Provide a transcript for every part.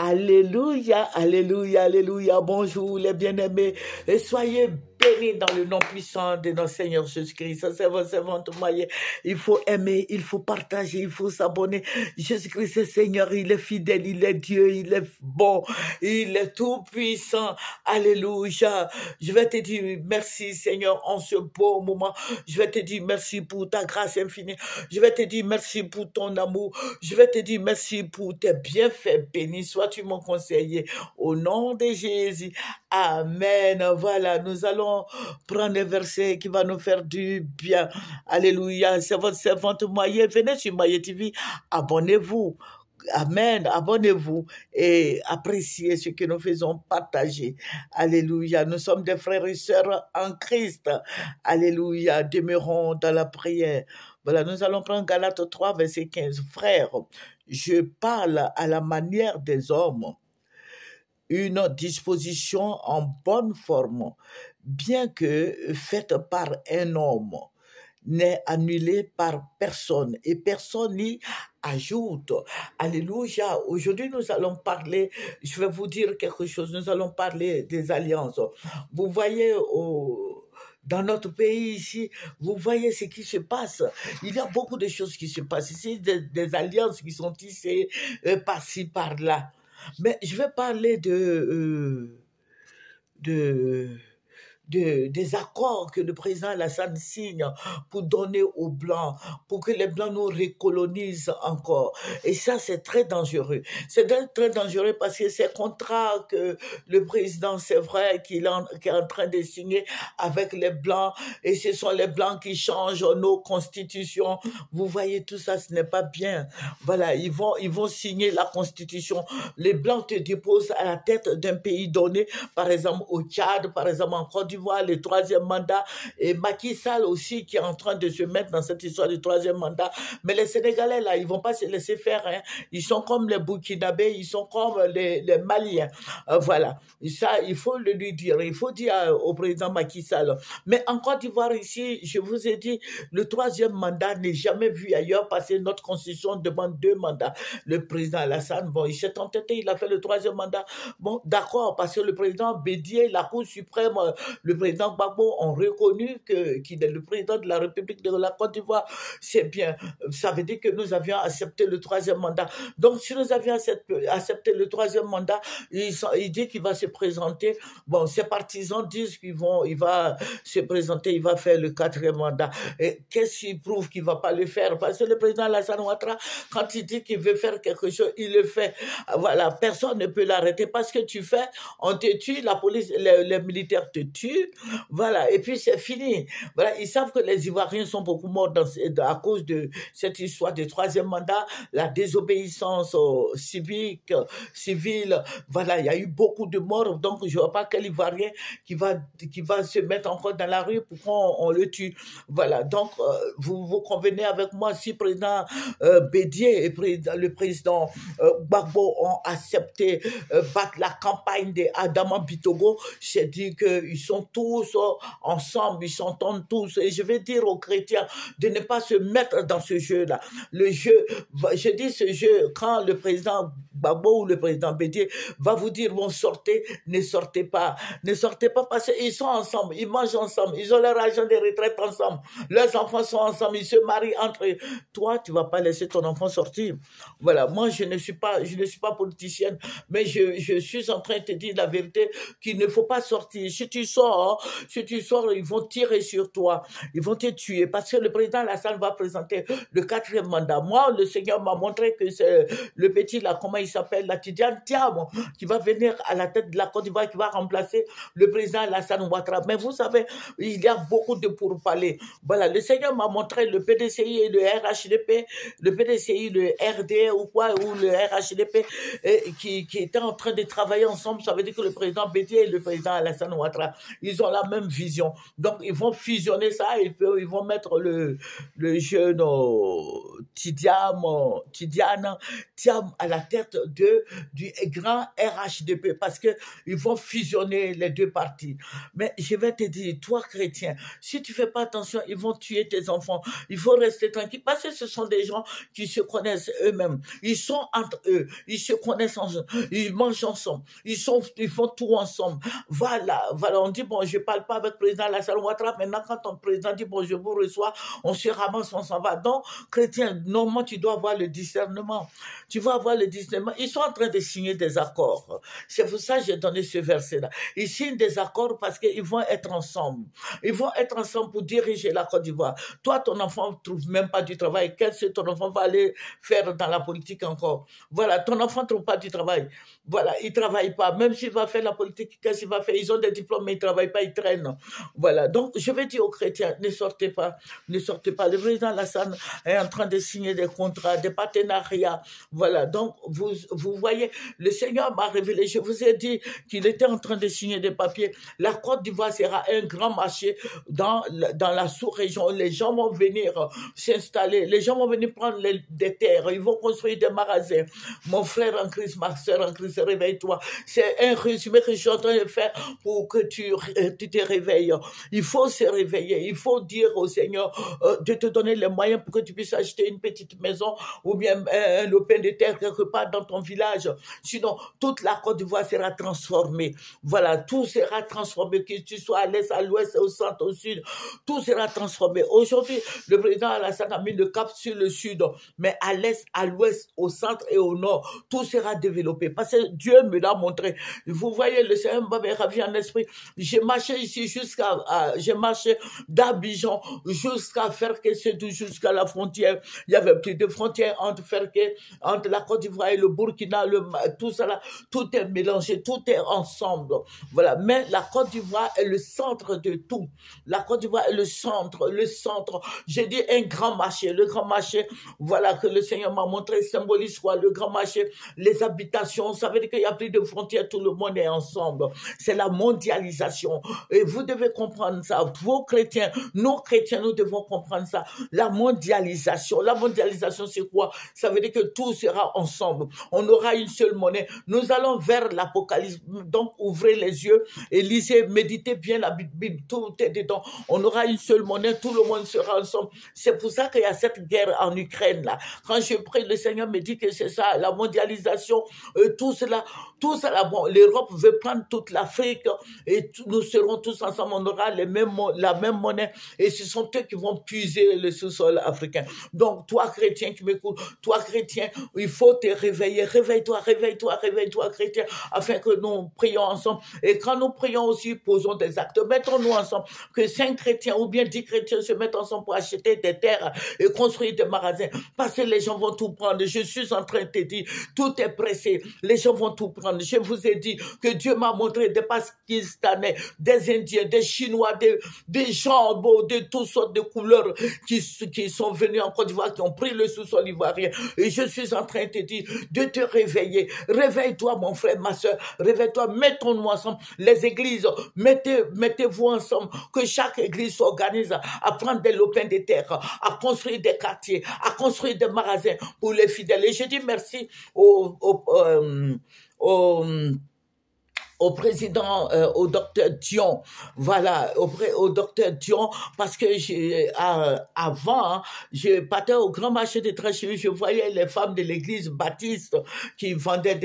Alléluia, alléluia, alléluia. Bonjour les bien-aimés et soyez bénis dans le nom puissant de notre Seigneur Jésus-Christ. Ça, c'est votre servante moyen. Il faut aimer, il faut partager, il faut s'abonner. Jésus-Christ est Seigneur, il est fidèle, il est Dieu, il est bon, il est tout puissant. Alléluia. Je vais te dire merci Seigneur en ce beau moment. Je vais te dire merci pour ta grâce infinie. Je vais te dire merci pour ton amour. Je vais te dire merci pour tes bienfaits. Béni sois-tu mon conseiller. Au nom de Jésus. Amen. Voilà, nous allons prendre un verset qui va nous faire du bien. Alléluia. C'est votre servante Moyen. Venez sur Moyen TV. Abonnez-vous. Amen. Abonnez-vous et appréciez ce que nous faisons, partager. Alléluia. Nous sommes des frères et sœurs en Christ. Alléluia. Demeurons dans la prière. Voilà, nous allons prendre Galates 3, verset 15. Frères, je parle à la manière des hommes, une disposition en bonne forme, bien que faite par un homme, n'est annulée par personne et personne n'y ajoute. Alléluia. Aujourd'hui, nous allons parler, je vais vous dire quelque chose, nous allons parler des alliances. Vous voyez dans notre pays ici, vous voyez ce qui se passe. Il y a beaucoup de choses qui se passent ici, des alliances qui sont tissées par-ci, par-là. Mais je vais parler des accords que le président Alassane signe pour donner aux Blancs, pour que les Blancs nous recolonisent encore. Et ça, c'est très dangereux. C'est très dangereux parce que ces contrats que le président, c'est vrai qu'il est en train de signer avec les Blancs, et ce sont les Blancs qui changent nos constitutions. Vous voyez, tout ça, ce n'est pas bien. Voilà, ils vont signer la constitution. Les Blancs te déposent à la tête d'un pays donné, par exemple au Tchad, par exemple en Côte d'Ivoire, le 3e mandat, et Macky Sall aussi qui est en train de se mettre dans cette histoire du 3e mandat. Mais les Sénégalais, là, ils vont pas se laisser faire. Hein. Ils sont comme les Burkinabés, ils sont comme les Maliens. Voilà. Et ça, il faut le lui dire. Il faut dire au président Macky Sall. Mais en Côte d'Ivoire, ici, je vous ai dit, le 3e mandat n'est jamais vu ailleurs parce que notre constitution demande 2 mandats. Le président Alassane, bon, il s'est entêté, il a fait le 3e mandat. Bon, d'accord, parce que le président Bédié, la Cour suprême, le président Gbagbo ont reconnu qu'il est le président de la République de la Côte d'Ivoire. C'est bien. Ça veut dire que nous avions accepté le 3e mandat. Donc, si nous avions accepté le 3e mandat, il dit qu'il va se présenter. Bon, ses partisans disent il va se présenter, il va faire le 4e mandat. Et qu'est-ce qui prouve qu'il ne va pas le faire? Parce que le président Alassane Ouattara, quand il dit qu'il veut faire quelque chose, il le fait. Voilà, personne ne peut l'arrêter. Parce que tu fais, on te tue, la police, les militaires te tuent. Voilà, et puis c'est fini. Voilà, ils savent que les Ivoiriens sont beaucoup morts à cause de cette histoire du 3e mandat, la désobéissance civique, civile. Voilà, il y a eu beaucoup de morts, donc je ne vois pas quel Ivoirien qui va se mettre encore dans la rue pour qu'on le tue. Voilà, donc vous convenez avec moi, si le président Bédié et le président Gbagbo ont accepté battre la campagne d'Adama Bitogo, j'ai dit qu'ils sont tous ensemble, ils s'entendent tous. Et je vais dire aux chrétiens de ne pas se mettre dans ce jeu-là. Le jeu, je dis ce jeu, quand le président Gbagbo ou le président Bédié va vous dire, bon, sortez, ne sortez pas. Ne sortez pas parce qu'ils sont ensemble, ils mangent ensemble, ils ont leur argent de retraite ensemble, leurs enfants sont ensemble, ils se marient entre eux. Toi, tu ne vas pas laisser ton enfant sortir. Voilà, moi, je ne suis pas politicienne, mais je suis en train de te dire la vérité, qu'il ne faut pas sortir. Si tu sors, ils vont tirer sur toi, ils vont te tuer, parce que le président Alassane va présenter le 4e mandat. Moi, le Seigneur m'a montré que c'est le petit, là, comment il s'appelle, la Tidiane Thiam, qui va venir à la tête de la Côte d'Ivoire, qui va remplacer le président Alassane Ouattara. Mais vous savez, il y a beaucoup de pourparlers. Voilà, le Seigneur m'a montré le PDCI et le RHDP, le PDCI, le RDE ou le RHDP, qui étaient en train de travailler ensemble. Ça veut dire que le président Bédié et le président Alassane Ouattara, ils ont la même vision. Donc, ils vont fusionner ça et ils vont mettre le jeune Tidiane Thiam à la tête du grand RHDP parce qu'ils vont fusionner les deux partis. Mais je vais te dire, toi chrétien, si tu fais pas attention, ils vont tuer tes enfants. Il faut rester tranquille parce que ce sont des gens qui se connaissent eux-mêmes. Ils sont entre eux, ils se connaissent ensemble, ils mangent ensemble, ils font tout ensemble. Voilà, on dit, bon, je parle pas avec le président Alassane Ouattara, maintenant quand ton président dit, bon, je vous reçois, on se ramasse, on s'en va. Donc, chrétien, normalement, tu dois avoir le discernement. Tu vas avoir le discernement. Ils sont en train de signer des accords. C'est pour ça que j'ai donné ce verset-là. Ils signent des accords parce qu'ils vont être ensemble. Ils vont être ensemble pour diriger la Côte d'Ivoire. Toi, ton enfant ne trouve même pas du travail. Qu'est-ce que ton enfant va aller faire dans la politique encore? Voilà, ton enfant ne trouve pas du travail. Voilà, il ne travaille pas. Même s'il va faire la politique, qu'est-ce qu'il va faire? Ils ont des diplômes, mais ils ne travaillent pas, ils traînent. Voilà, donc je vais dire aux chrétiens, ne sortez pas, ne sortez pas. Le président Alassane est en train de signer des contrats, des partenariats. Voilà, donc vous voyez, le Seigneur m'a révélé, je vous ai dit qu'il était en train de signer des papiers. La Côte d'Ivoire sera un grand marché dans la sous-région. Les gens vont venir s'installer, les gens vont venir prendre des terres, ils vont construire des magasins. Mon frère en Christ, ma soeur en Christ, réveille-toi. C'est un résumé que je suis en train de faire pour que tu te réveilles. Il faut se réveiller, il faut dire au Seigneur de te donner les moyens pour que tu puisses acheter une petite maison ou bien un lopin de terre quelque part dans ton village. Sinon, toute la Côte d'Ivoire sera transformée. Voilà, tout sera transformé, que tu sois à l'est, à l'ouest, au centre, au sud, tout sera transformé. Aujourd'hui, le président Alassane a mis le cap sur le sud, mais à l'est, à l'ouest, au centre et au nord, tout sera développé. Parce que Dieu me l'a montré. Vous voyez, le Seigneur m'a ravi en esprit. J'ai marché ici j'ai marché d'Abidjan jusqu'à Ferke, jusqu'à la frontière. Il y avait plus de frontières entre Ferke, entre la Côte d'Ivoire et le Burkina, tout ça là, tout est mélangé, tout est ensemble. Voilà. Mais la Côte d'Ivoire est le centre de tout. La Côte d'Ivoire est le centre. J'ai dit un grand marché. Le grand marché, voilà, que le Seigneur m'a montré, symbolise quoi? Le grand marché, les habitations, ça veut dire qu'il n'y a plus de frontières, tout le monde est ensemble. C'est la mondialisation. Et vous devez comprendre ça. Vos chrétiens, nos chrétiens, nous devons comprendre ça. La mondialisation, c'est quoi? Ça veut dire que tout sera ensemble. On aura une seule monnaie. Nous allons vers l'Apocalypse. Donc, ouvrez les yeux et lisez, méditez bien la Bible. Tout est dedans. On aura une seule monnaie. Tout le monde sera ensemble. C'est pour ça qu'il y a cette guerre en Ukraine, là. Quand je prie, le Seigneur me dit que c'est ça, la mondialisation, tout cela, bon, l'Europe veut prendre toute l'Afrique et nous serons tous ensemble. On aura la même monnaie et ce sont eux qui vont puiser le sous-sol africain. Donc, toi, chrétien qui m'écoutes, toi, chrétien, il faut te réveiller. Réveille-toi, chrétien, afin que nous prions ensemble. Et quand nous prions aussi, posons des actes. Mettons-nous ensemble. Que 5 chrétiens ou bien 10 chrétiens se mettent ensemble pour acheter des terres et construire des magasins. Parce que les gens vont tout prendre. Je suis en train de te dire, tout est pressé. Les gens vont tout prendre. Je vous ai dit que Dieu m'a montré des Pakistanais, des Indiens, des Chinois, des gens beaux, de toutes sortes de couleurs qui sont venus en Côte d'Ivoire, qui ont pris le sous-sol ivoirien. Et je suis en train de te dire de te réveiller. Réveille-toi, mon frère, ma soeur. Réveille-toi. Mettons-nous ensemble. Les églises, mettez-vous ensemble. Que chaque église s'organise à prendre des lopins de terre, à construire des quartiers, à construire des magasins pour les fidèles. Et je dis merci au président, au docteur Dion, voilà, au docteur Dion, parce que avant, hein, je partais au grand marché de Trècheville, je voyais les femmes de l'église baptiste qui vendaient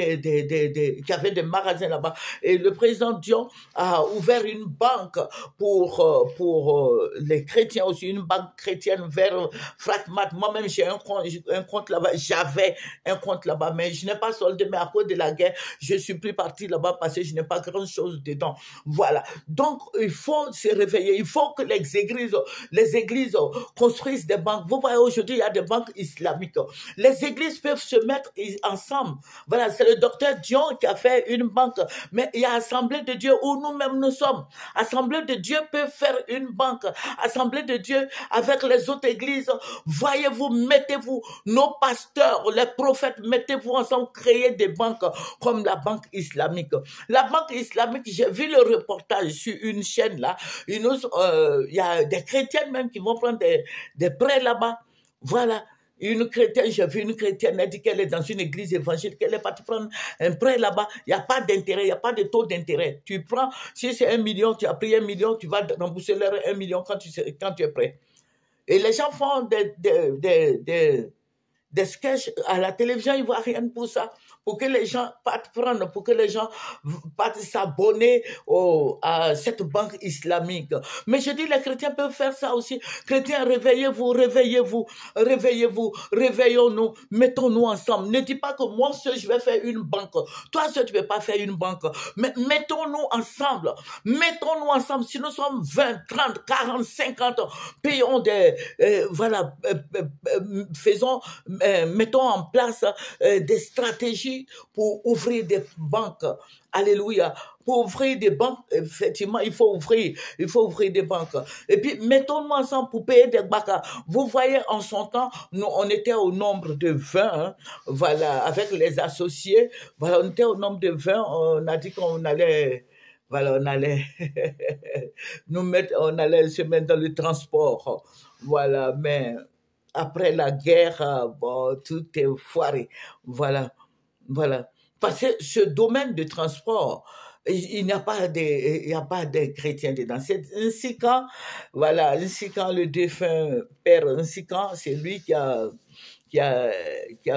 qui avaient des magasins là-bas. Et le président Dion a ouvert une banque pour les chrétiens aussi, une banque chrétienne vers Fragmat. Moi-même, j'ai un compte là-bas, j'avais un compte là-bas, mais je n'ai pas soldé, mais à cause de la guerre, je suis plus parti là-bas parce que je n'ai pas grand-chose dedans. Voilà. Donc, il faut se réveiller. Il faut que les églises construisent des banques. Vous voyez, aujourd'hui, il y a des banques islamiques. Les églises peuvent se mettre ensemble. Voilà, c'est le docteur Dion qui a fait une banque. Mais il y a Assemblée de Dieu où nous-mêmes nous sommes. Assemblée de Dieu peut faire une banque. Assemblée de Dieu avec les autres églises. Voyez-vous, mettez-vous, nos pasteurs, les prophètes, mettez-vous ensemble, créez des banques comme la banque islamique. La banque islamique, j'ai vu le reportage sur une chaîne là, il y a des chrétiens même qui vont prendre des prêts là-bas. Voilà. Une chrétienne, j'ai vu une chrétienne, elle dit qu'elle est dans une église évangélique, qu'elle est partie prendre un prêt là-bas. Il n'y a pas d'intérêt, il n'y a pas de taux d'intérêt. Tu prends, si c'est 1 million, tu as pris 1 million, tu vas rembourser leur 1 million quand tu es prêt. Et les gens font des sketchs à la télévision, ils ne voient rien pour ça. Pour que les gens partent prendre, pour que les gens partent s'abonner à cette banque islamique. Mais je dis, les chrétiens peuvent faire ça aussi. Chrétiens, réveillez-vous, réveillez-vous, réveillez-vous, réveillons-nous, mettons-nous ensemble. Ne dis pas que moi seul, je vais faire une banque. Toi seul, tu ne peux pas faire une banque. Mais mettons-nous ensemble. Mettons-nous ensemble. Si nous sommes 20, 30, 40, 50, payons faisons, mettons en place des stratégies pour ouvrir des banques. Alléluia. Pour ouvrir des banques, effectivement, il faut ouvrir des banques. Et puis, mettons-nous ensemble pour payer des banques. Vous voyez, en son temps, nous, on était au nombre de 20, hein, voilà, avec les associés. Voilà, on était au nombre de 20. On a dit qu'on allait, voilà, on allait on allait se mettre dans le transport. Voilà, mais après la guerre, bon, tout est foiré. Voilà. Voilà. Parce que ce domaine de transport, il n'y a pas de chrétiens dedans. C'est ainsi quand, voilà, ainsi quand le défunt père, ainsi quand c'est lui qui a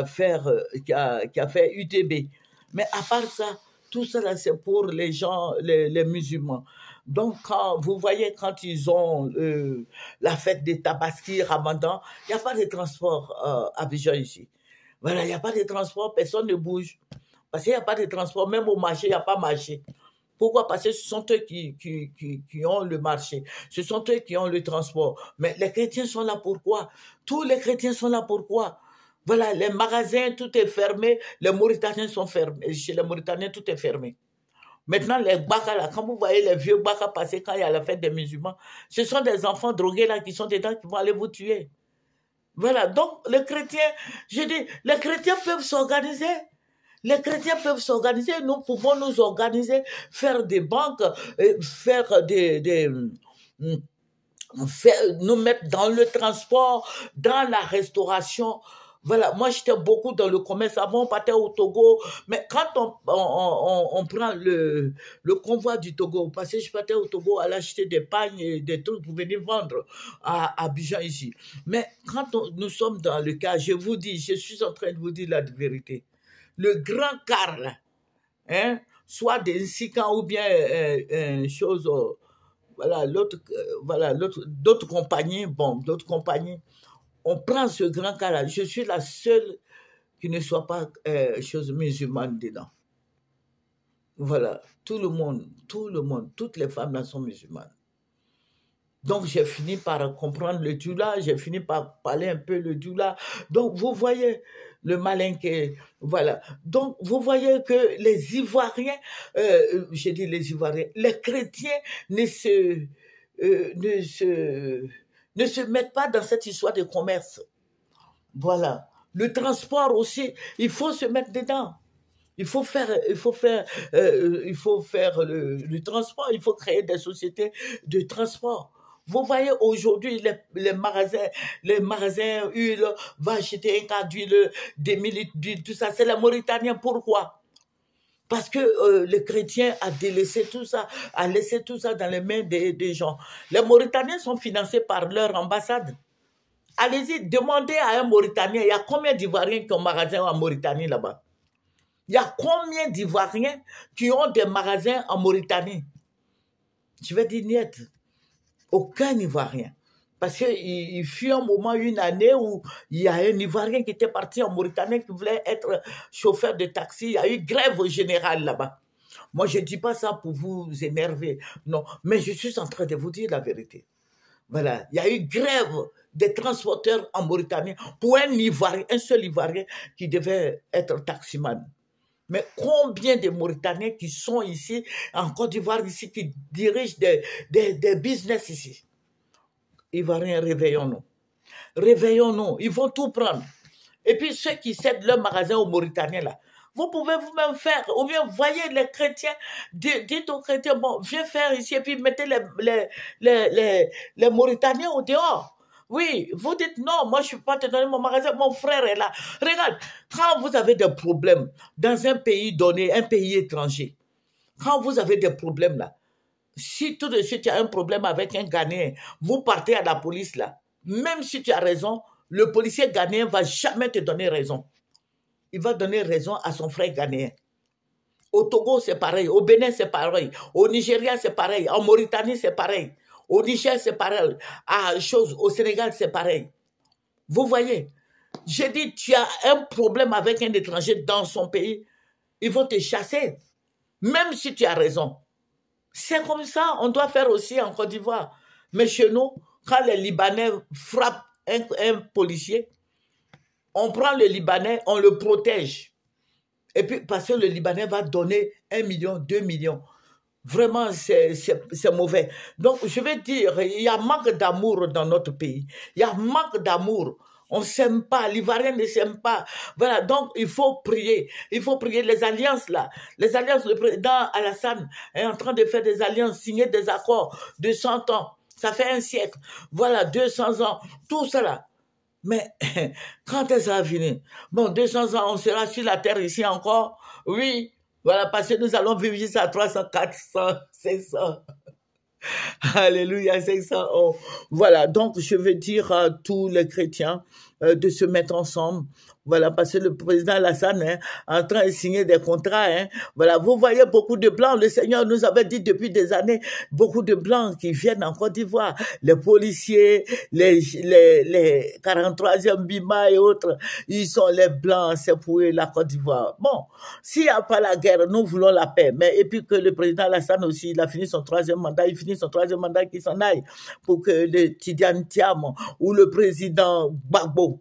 fait UTB. Mais à part ça, tout ça c'est pour les gens, les musulmans. Donc, vous voyez, quand ils ont la fête des Tabaski, Ramadan, il n'y a pas de transport à Abidjan ici. Voilà, il n'y a pas de transport, personne ne bouge. Parce qu'il n'y a pas de transport, même au marché, il n'y a pas marché. Pourquoi? Parce que ce sont eux qui ont le marché. Ce sont eux qui ont le transport. Mais les chrétiens sont là pourquoi? Tous les chrétiens sont là pourquoi? Voilà, les magasins, tout est fermé. Les Mauritaniens sont fermés. Chez les Mauritaniens, tout est fermé. Maintenant, les baka, là, quand vous voyez les vieux baka passer quand il y a la fête des musulmans, ce sont des enfants drogués là qui sont dedans qui vont aller vous tuer. Voilà, donc les chrétiens, je dis, les chrétiens peuvent s'organiser. Les chrétiens peuvent s'organiser, nous pouvons nous organiser, faire des banques, nous mettre dans le transport, dans la restauration. Voilà, moi j'étais beaucoup dans le commerce. Avant, on partait au Togo, mais quand on prend le convoi du Togo, parce que je partais au Togo à acheter des pagnes et des trucs pour venir vendre à Abidjan ici. Mais quand nous sommes dans le cas, je vous dis, je suis en train de vous dire la vérité. Le grand car, là, hein, soit des Sican ou bien chose, voilà, d'autres compagnies, on prend ce grand cas-là. Je suis la seule qui ne soit pas chose musulmane dedans. Voilà, tout le monde, toutes les femmes là sont musulmanes. Donc, j'ai fini par comprendre le Djoula, j'ai fini par parler un peu le Djoula. Donc, vous voyez le malinqué, voilà. Donc, vous voyez que les Ivoiriens, j'ai dit les Ivoiriens, les chrétiens ne se mettent pas dans cette histoire de commerce. Voilà. Le transport aussi, il faut se mettre dedans. Il faut faire le transport, il faut créer des sociétés de transport. Vous voyez aujourd'hui les magasins huile, va acheter un cas d'huile, des millilitres d'huile, tout ça, c'est les Mauritaniens. Pourquoi? Parce que le chrétien a délaissé tout ça, a laissé tout ça dans les mains des gens. Les Mauritaniens sont financés par leur ambassade. Allez-y, demandez à un Mauritanien, il y a combien d'Ivoiriens qui ont un magasin en Mauritanie là-bas? Il y a combien d'Ivoiriens qui ont des magasins en Mauritanie? Je vais dire niet. Aucun Ivoirien. Parce qu'il fut un moment, une année où il y a un Ivoirien qui était parti en Mauritanie qui voulait être chauffeur de taxi. Il y a eu grève générale là-bas. Moi, je ne dis pas ça pour vous énerver. Non, mais je suis en train de vous dire la vérité. Voilà, il y a eu grève des transporteurs en Mauritanie pour un Ivoirien, un seul Ivoirien qui devait être taximan. Mais combien de Mauritaniens qui sont ici, en Côte d'Ivoire, ici, qui dirigent des business ici? Ivoiriens, réveillons-nous. Réveillons-nous, ils vont tout prendre. Et puis ceux qui cèdent leur magasin aux Mauritaniens, là, vous pouvez vous-même faire, ou bien voyez les chrétiens, dites aux chrétiens, bon, viens faire ici, et puis mettez les Mauritaniens au dehors. Oui, vous dites non, moi je ne suis pas te donner mon magasin, mon frère est là. Regarde, quand vous avez des problèmes dans un pays donné, un pays étranger, quand vous avez des problèmes là, si tout de suite tu as un problème avec un Ghanéen, vous partez à la police là, même si tu as raison, le policier ghanéen ne va jamais te donner raison. Il va donner raison à son frère ghanéen. Au Togo, c'est pareil. Au Bénin, c'est pareil. Au Nigeria, c'est pareil. En Mauritanie, c'est pareil. Au Niger, c'est pareil. Au Sénégal, c'est pareil. Vous voyez, j'ai dit, tu as un problème avec un étranger dans son pays, ils vont te chasser, même si tu as raison. C'est comme ça, on doit faire aussi en Côte d'Ivoire. Mais chez nous, quand les Libanais frappent un policier, on prend le Libanais, on le protège. Et puis, parce que le Libanais va donner 1 million, 2 millions. Vraiment, c'est mauvais. Donc, je vais dire, il y a manque d'amour dans notre pays. Il y a manque d'amour. On ne s'aime pas. L'Ivoirien ne s'aime pas. Voilà, donc il faut prier. Il faut prier les alliances là. Les alliances, le président Alassane est en train de faire des alliances, signer des accords de 100 ans. Ça fait un siècle. Voilà, 200 ans. Tout cela. Mais quand est-ce que ça va finir? Bon, 200 ans, on sera sur la terre ici encore. Oui, voilà, parce que nous allons vivre jusqu'à 300, 400, 500. Alléluia, 500 ans. Voilà, donc je veux dire à tous les chrétiens de se mettre ensemble. Voilà, parce que le président Alassane est en train de signer des contrats. Voilà, vous voyez beaucoup de Blancs. Le Seigneur nous avait dit depuis des années, beaucoup de Blancs qui viennent en Côte d'Ivoire. Les policiers, les 43e Bima et autres, ils sont les Blancs, c'est pour eux la Côte d'Ivoire. Bon, s'il n'y a pas la guerre, nous voulons la paix. Mais et puis que le président Alassane aussi, il a fini son 3e mandat, il finit son 3e mandat, qu'il s'en aille pour que le Tidiane Thiam ou le président Gbagbo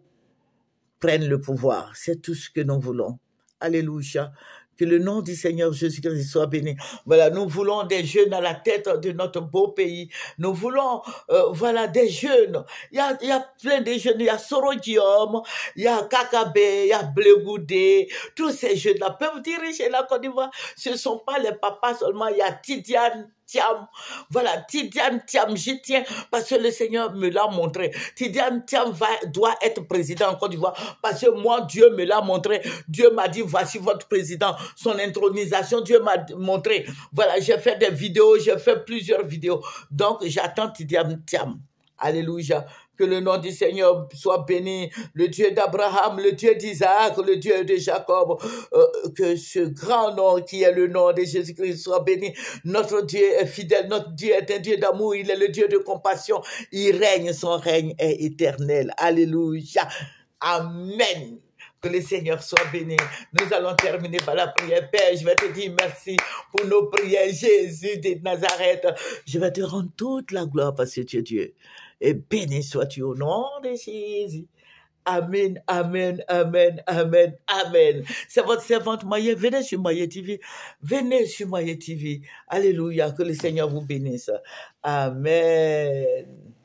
prennent le pouvoir. C'est tout ce que nous voulons. Alléluia. Que le nom du Seigneur Jésus-Christ soit béni. Voilà, nous voulons des jeunes à la tête de notre beau pays. Nous voulons, voilà, des jeunes. Il y a plein de jeunes. Il y a Sorodium, il y a Kakabe, il y a Blegoudé. Tous ces jeunes-là peuvent diriger la Côte d'Ivoire. Ce ne sont pas les papas seulement. Il y a Tidiane Thiam. Voilà, Tidiane Thiam, j'y tiens parce que le Seigneur me l'a montré. Tidiane Thiam doit être président en Côte d'Ivoire parce que moi, Dieu me l'a montré. Dieu m'a dit, voici votre président. Son intronisation, Dieu m'a montré. Voilà, j'ai fait des vidéos, j'ai fait plusieurs vidéos. Donc, j'attends Tidiane Thiam. Alléluia. Que le nom du Seigneur soit béni. Le Dieu d'Abraham, le Dieu d'Isaac, le Dieu de Jacob. Que ce grand nom qui est le nom de Jésus-Christ soit béni. Notre Dieu est fidèle. Notre Dieu est un Dieu d'amour. Il est le Dieu de compassion. Il règne. Son règne est éternel. Alléluia. Amen. Que le Seigneur soit béni. Nous allons terminer par la prière. Père, je vais te dire merci pour nos prières. Jésus de Nazareth, je vais te rendre toute la gloire parce que tu es Dieu. Et béni sois-tu au nom de Jésus. Amen, amen, amen, amen, amen. C'est votre servante Maye. Venez sur Maye TV. Venez sur Maye TV. Alléluia. Que le Seigneur vous bénisse. Amen.